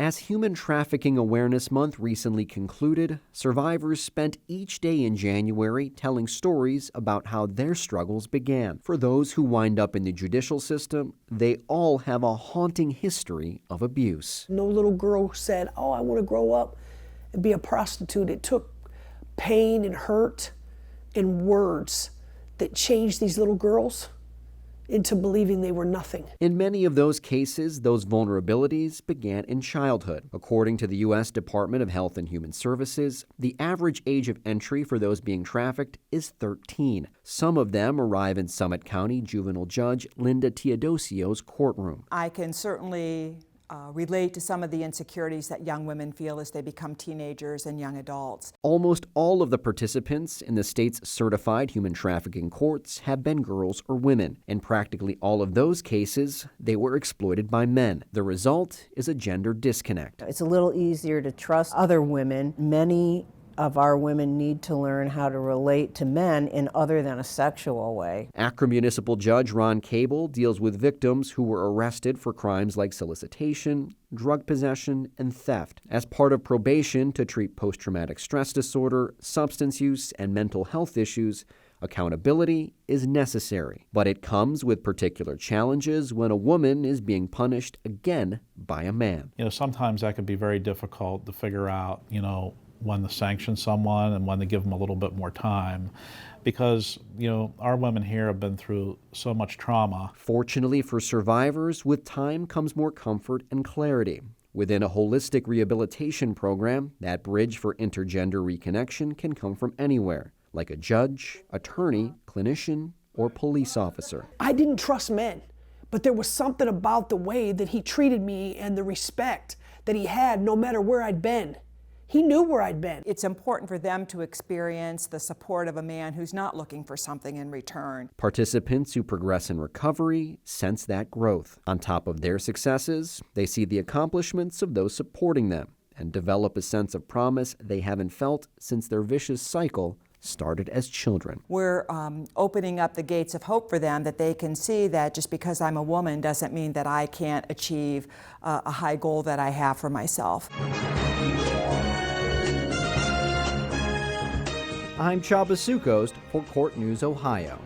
As Human Trafficking Awareness Month recently concluded, survivors spent each day in January telling stories about how their struggles began. For those who wind up in the judicial system, they all have a haunting history of abuse. No little girl said, "Oh, I want to grow up and be a prostitute." It took pain and hurt and words that changed these little girls into believing they were nothing. In many of those cases, those vulnerabilities began in childhood. According to the U.S. Department of Health and Human Services, the average age of entry for those being trafficked is 13. Some of them arrive in Summit County Juvenile Judge Linda Teodosio's courtroom. I can certainly relate to some of the insecurities that young women feel as they become teenagers and young adults. Almost all of the participants in the state's certified human trafficking courts have been girls or women. In practically all of those cases, they were exploited by men. The result is a gender disconnect. It's a little easier to trust other women. Many of our women need to learn how to relate to men in other than a sexual way. Akron Municipal Judge Ron Cable deals with victims who were arrested for crimes like solicitation, drug possession, and theft. As part of probation to treat post-traumatic stress disorder, substance use, and mental health issues, accountability is necessary. But it comes with particular challenges when a woman is being punished again by a man. Sometimes that can be very difficult to figure out, when to sanction someone and when to give them a little bit more time, because our women here have been through so much trauma. Fortunately for survivors, with time comes more comfort and clarity. Within a holistic rehabilitation program, that bridge for intergender reconnection can come from anywhere, like a judge, attorney, clinician, or police officer. I didn't trust men, but there was something about the way that he treated me and the respect that he had no matter where I'd been. He knew where I'd been. It's important for them to experience the support of a man who's not looking for something in return. Participants who progress in recovery sense that growth. On top of their successes, they see the accomplishments of those supporting them and develop a sense of promise they haven't felt since their vicious cycle started as children. We're opening up the gates of hope for them, that they can see that just because I'm a woman doesn't mean that I can't achieve a high goal that I have for myself. I'm Chaba Sukost for Court News Ohio.